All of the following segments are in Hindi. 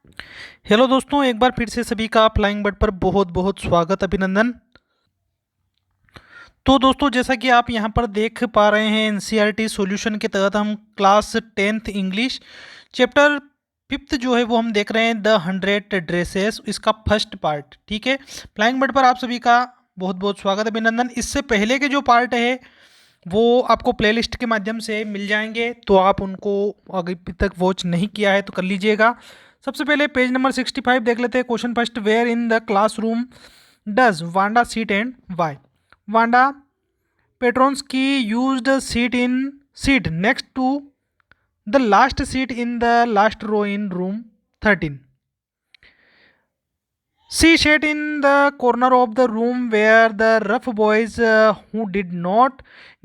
हेलो दोस्तों, एक बार फिर से सभी का फ्लाइंग बर्ड पर बहुत बहुत स्वागत, अभिनंदन। तो दोस्तों, जैसा कि आप यहाँ पर देख पा रहे हैं, एनसीईआरटी सॉल्यूशन के तहत हम class 10th English chapter 5th जो है वो हम देख रहे हैं, द 100 ड्रेसेस, इसका फर्स्ट पार्ट। ठीक है, फ्लाइंग बर्ड पर आप सभी का बहुत बहुत स्वागत, अभिनंदन। इससे पहले के जो पार्ट है वो आपको प्लेलिस्ट के माध्यम से मिल जाएंगे, तो आप उनको अभी तक वॉच नहीं किया है तो कर लीजिएगा। सबसे पहले पेज नंबर 65 देख लेते हैं। Question first, where in the classroom does Wanda sit and why? Wanda Petronski used sit next to the last seat in the last row in room 13. She sat in the corner of the room where the rough boys who did not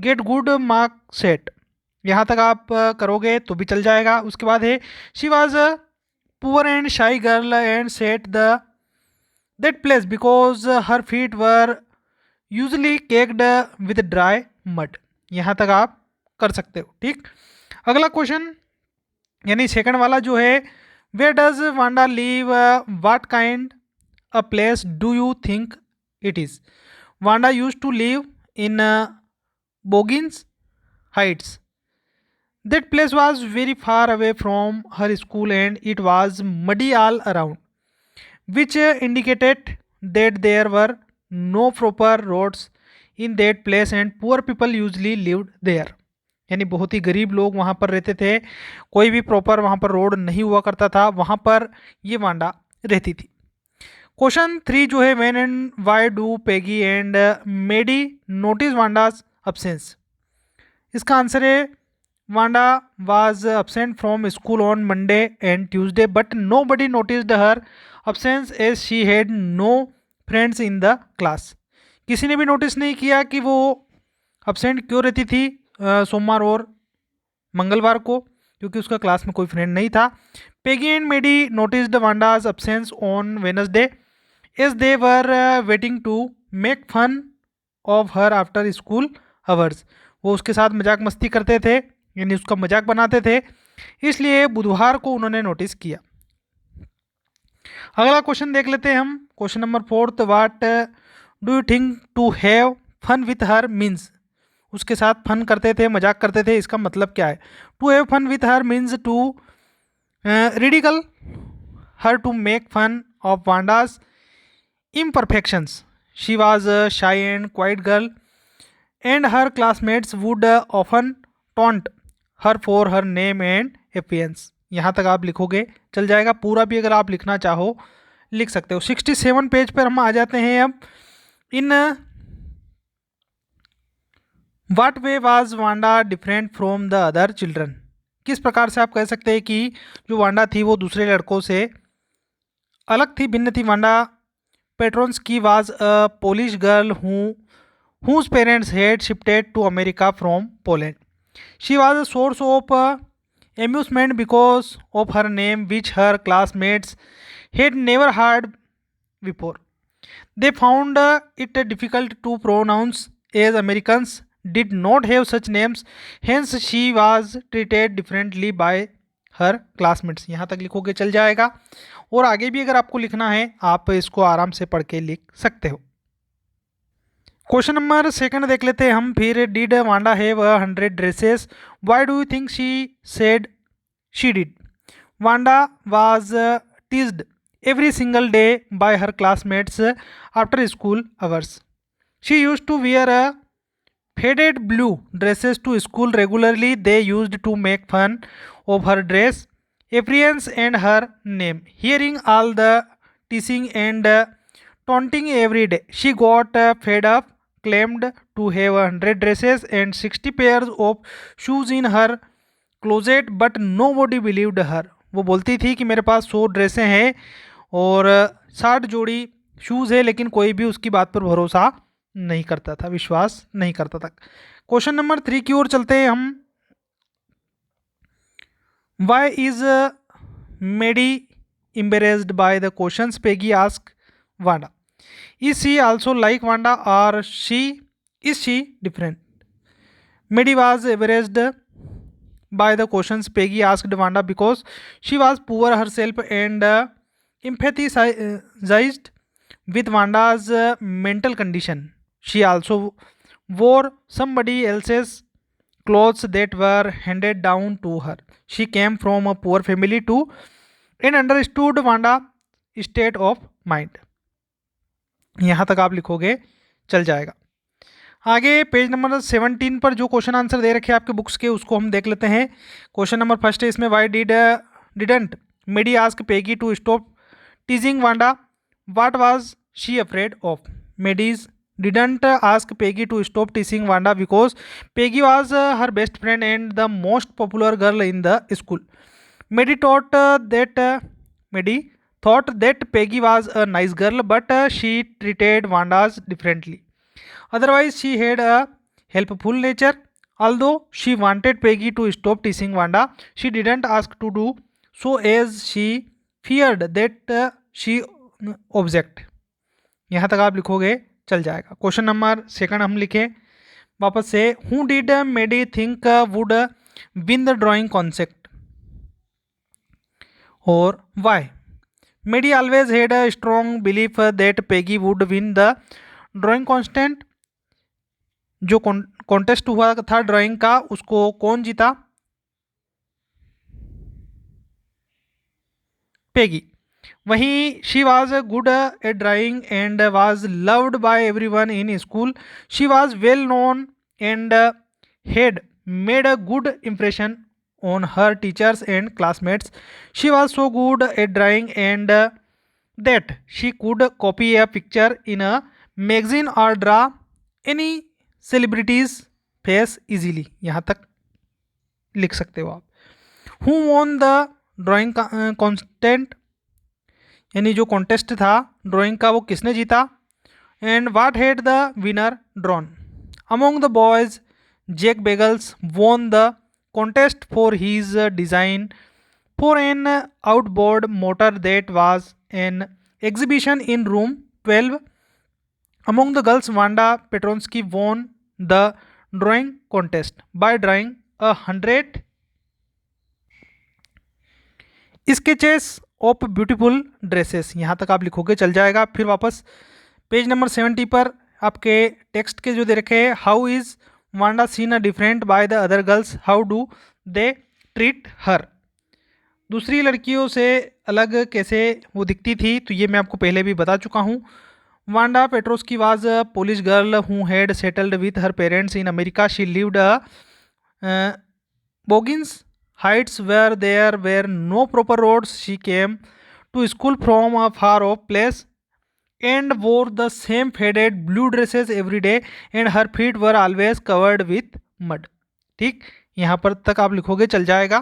get good mark sat. यहाँ तक आप करोगे तो भी चल जाएगा। उसके बाद है, she was a poor and shy girl and sat the that place because her feet were usually caked with dry mud. यहाँ तक आप कर सकते हो। ठीक, अगला क्वेश्चन यानी सेकंड वाला जो है, where does Wanda live, what kind a place do you think it is? Wanda used to live in Boggins Heights. That place was very far away from her school and it was muddy all around, which indicated that there were no proper roads in that place and poor people usually lived there. यानी बहुत ही गरीब लोग वहाँ पर रहते थे, कोई भी प्रॉपर वहाँ पर रोड नहीं हुआ करता था, वहाँ पर ये वांडा रहती थी। क्वेश्चन 3 जो है, when and why do Peggy and Maddie notice Wanda's absence? इसका आंसर है, Wanda was absent from school on Monday and Tuesday but nobody noticed her absence as she had no friends in the class. किसी ने भी नोटिस नहीं किया कि वो absent क्यों रहती थी सोमवार और मंगलवार को, क्योंकि उसका क्लास में कोई फ्रेंड नहीं था। Peggy and Maddie noticed Wanda's absence on Wednesday as they were waiting to make fun of her after school hours. वो उसके साथ मजाक मस्ती करते थे, यानी उसका मजाक बनाते थे, इसलिए बुधवार को उन्होंने नोटिस किया। अगला क्वेश्चन देख लेते हैं हम। Question number 4, what do you think to have fun with her means? उसके साथ फन करते थे, मजाक करते थे, इसका मतलब क्या है? To have fun with her means to ridicule her, to make fun of Wanda's imperfections. She was a shy and quiet girl, and her classmates would often taunt her for her name and appearance. यहाँ तक आप लिखोगे चल जाएगा, पूरा भी अगर आप लिखना चाहो लिख सकते हो। 67 पेज पर हम आ जाते हैं अब। In what way was Wanda different from the other children? किस प्रकार से आप कह सकते हैं कि जो वांडा थी वो दूसरे लड़कों से अलग थी, भिन्न थी? Wanda Petronsky was a Polish girl whose parents had shifted to America from Poland. She was a source of amusement because of her name, which her classmates had never heard before. They found it difficult to pronounce as Americans did not have such names, hence, she was treated differently by her classmates. यहाँ तक लिखोगे चल जाएगा, और आगे भी अगर आपको लिखना है आप इसको आराम से पढ़ के लिख सकते हो। क्वेश्चन नंबर 2 देख लेते हैं हम फिर। Did Wanda have 100 dresses? Why do you think she said she did? Wanda was teased every single day by her classmates after school hours. She used to wear a faded blue dresses to school regularly. They used to make fun of her dress appearance and her name. Hearing all the teasing and taunting every day, she got fed up, claimed to have 100 dresses and 60 pairs of shoes in her closet, but nobody believed her. वो बोलती थी कि मेरे पास 100 ड्रेसें हैं और 60 जोड़ी शूज़ है, लेकिन कोई भी उसकी बात पर भरोसा नहीं करता था, विश्वास नहीं करता था। क्वेश्चन नंबर 3 की ओर चलते हैं हम। Why is Maddie embarrassed by the questions Peggy asked Wanda? Is she also like Wanda or is she different? Maddie was embarrassed by the questions Peggy asked Wanda because she was poor herself and empathized with Wanda's mental condition. She also wore somebody else's clothes that were handed down to her. She came from a poor family too and understood Wanda's state of mind. यहाँ तक आप लिखोगे चल जाएगा। आगे पेज नंबर 17 पर जो क्वेश्चन आंसर दे रखे हैं आपके बुक्स के उसको हम देख लेते हैं। क्वेश्चन नंबर फर्स्ट है इसमें, why didn't Maddie ask Peggy to stop teasing Wanda, what was she afraid of? Maddie's didn't ask Peggy to stop teasing Wanda because Peggy was her best friend and the most popular girl in the school. Maddie thought that Peggy was a nice girl, but she treated Wanda's differently. Otherwise, she had a helpful nature. Although she wanted Peggy to stop teasing Wanda, she didn't ask to do so as she feared that she object. यहाँ तक आप लिखोगे चल जाएगा। क्वेश्चन नंबर सेकंड हम लिखें वापस से, who did Maddie think would win the drawing concept और why? Maddie always had a strong belief that Peggy would win the drawing constant. जो कॉन्टेस्ट हुआ था ड्राइंग का उसको कौन जीता? पेगी। वहीं she was good at drawing and was loved by everyone in school. She was well known and had made a good impression on her teachers and classmates. She was so good at drawing and that she could copy a picture in a magazine or draw any celebrity's face easily. यहाँ तक लिख सकते हो आप। Who won the drawing contest? यानी जो कॉन्टेस्ट था ड्राइंग का वो किसने जीता? And what had the winner drawn? Among the boys Jack Beggles won the contest for his design for an outboard motor that was an exhibition in room 12. Among the girls, Wanda Petronsky won the drawing contest by drawing 100 sketches of beautiful dresses. यहाँ तक आप लिखोगे चल जाएगा। फिर वापस पेज नंबर 70 पर आपके टेक्स्ट के जो दे रखे हैं, how is Wanda seen a different by the other girls, how do they treat her? दूसरी लड़कियों से अलग कैसे वो दिखती थी, तो ये मैं आपको पहले भी बता चुका हूँ। Wanda Petronski was a Polish girl who had settled with her parents in America. She lived Boggins Heights where there were no proper roads. She came to school from a far off place and wore the same faded blue dresses every day and her feet were always covered with mud. ठीक, यहाँ पर तक आप लिखोगे चल जाएगा।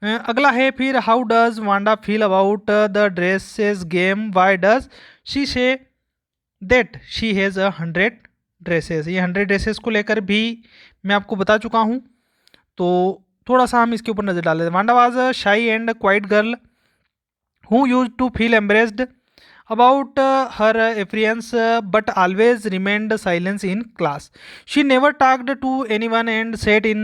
अगला है फिर, how does Wanda feel about the dresses game, why does she say that she has 100 dresses? ये 100 ड्रेसेस को लेकर भी मैं आपको बता चुका हूँ, तो थोड़ा सा हम इसके ऊपर नज़र डाल लेते हैं। Wanda was a shy and quiet girl who use to feel embarrassed about her appearance but always remained silent in class. She never talked to anyone and sat in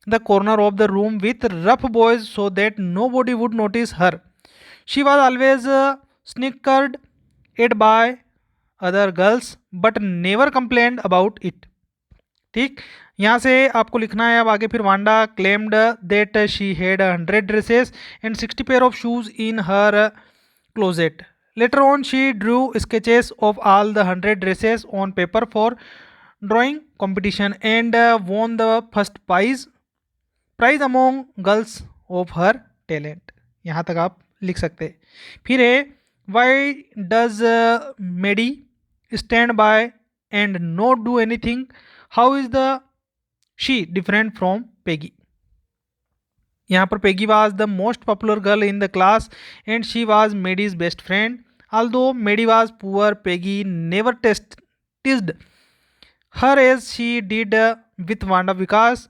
the corner of the room with rough boys so that nobody would notice her. She was always snickered at by other girls but never complained about it. ठीक, यहाँ से आपको लिखना है अब आगे। फिर Wanda claimed that she had 100 dresses and 60 pair of shoes in her closet. Later on, she drew sketches of all the 100 dresses on paper for drawing competition and won the first prize among girls of her talent. यहाँ तक आप लिख सकते हैं। फिर है, why does Maddie stand by and not do anything? How is the she different from Peggy? यहाँ पर Peggy was the most popular girl in the class and she was Maddie's best friend. Although Maddie was poor, Peggy never teased her as she did with Wanda because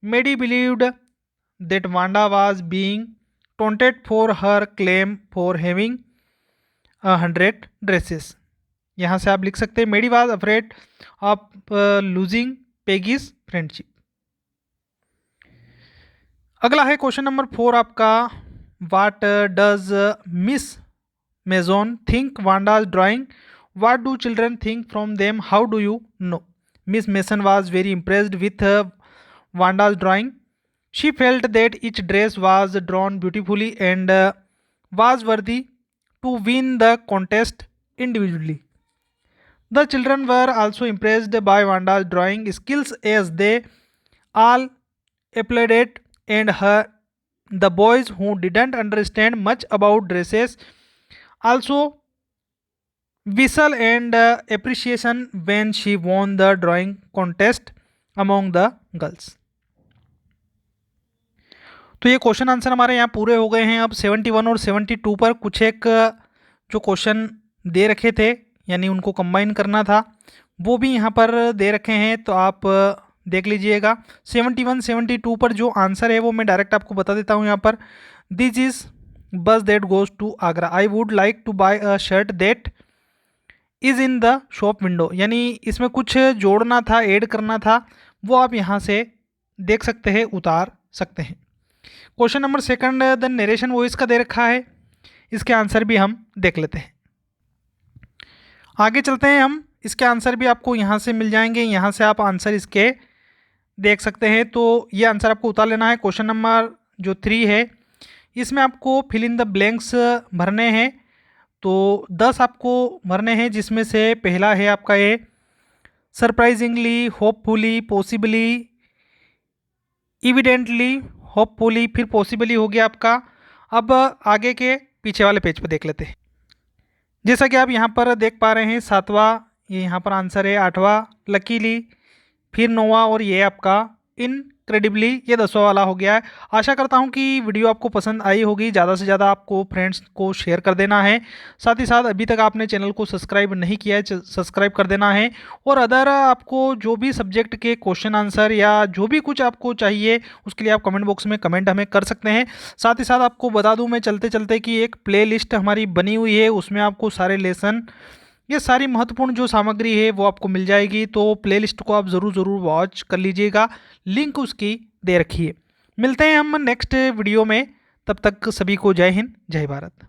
Maddie believed that Wanda was being taunted for her claim for having 100 dresses. यहाँ से आप लिख सकते हैं, Maddie was afraid of losing Peggy's friendship. अगला है क्वेश्चन नंबर 4 आपका, what does Miss Mason think Wanda's drawing, what do children think from them, how do you know. Miss Mason was very impressed with Wanda's drawing, she felt that each dress was drawn beautifully and was worthy to win the contest individually. The children were also impressed by Vanda's drawing skills as they all applauded, and her the boys who didn't understand much about dresses also whistle and appreciation when she won the drawing contest among the girls. तो ये क्वेश्चन आंसर हमारे यहाँ पूरे हो गए हैं। अब 71 और 72 पर कुछ एक जो क्वेश्चन दे रखे थे यानी उनको कंबाइन करना था वो भी यहाँ पर दे रखे हैं, तो आप देख लीजिएगा। 71 72 पर जो आंसर है वो मैं डायरेक्ट आपको बता देता हूँ यहाँ पर। This is bus that goes to Agra, I would like to buy a shirt that is in the shop window, यानी इसमें कुछ जोड़ना था, ऐड करना था, वो आप यहाँ से देख सकते हैं, उतार सकते हैं। Question number 2 the narration voice का दे रखा है, इसके आंसर भी हम देख लेते हैं। आगे चलते हैं हम, इसके आंसर भी आपको यहाँ से मिल जाएंगे, यहाँ से आप आंसर इसके देख सकते हैं। तो ये आंसर आपको उतार लेना है। क्वेश्चन नंबर जो 3 है इसमें आपको फिल इन द ब्लैंक्स भरने हैं, तो 10 आपको भरने हैं, जिसमें से पहला है आपका ये सरप्राइजिंगली, होपफुली, पॉसिबली, इविडेंटली, होपफुली, फिर पॉसिबली हो गया आपका। अब आगे के पीछे वाले पेज पर देख लेते हैं। जैसा कि आप यहाँ पर देख पा रहे हैं 7वां ये यहाँ पर आंसर है, 8वां लकीली, फिर 9वां और ये आपका इनक्रेडिबली, ये 10वां वाला हो गया है। आशा करता हूँ कि वीडियो आपको पसंद आई होगी। ज़्यादा से ज़्यादा आपको फ्रेंड्स को शेयर कर देना है। साथ ही साथ अभी तक आपने चैनल को सब्सक्राइब नहीं किया है, सब्सक्राइब कर देना है। और अदर आपको जो भी सब्जेक्ट के क्वेश्चन आंसर या जो भी कुछ आपको चाहिए उसके लिए आप कमेंट बॉक्स में कमेंट हमें कर सकते हैं। साथ ही साथ आपको बता दूँ मैं चलते चलते कि एक प्ले लिस्ट हमारी बनी हुई है, उसमें आपको सारे लेसन, ये सारी महत्वपूर्ण जो सामग्री है वो आपको मिल जाएगी। तो प्लेलिस्ट को आप ज़रूर वॉच कर लीजिएगा, लिंक उसकी दे रखी है। मिलते हैं हम नेक्स्ट वीडियो में, तब तक सभी को जय हिंद, जय भारत।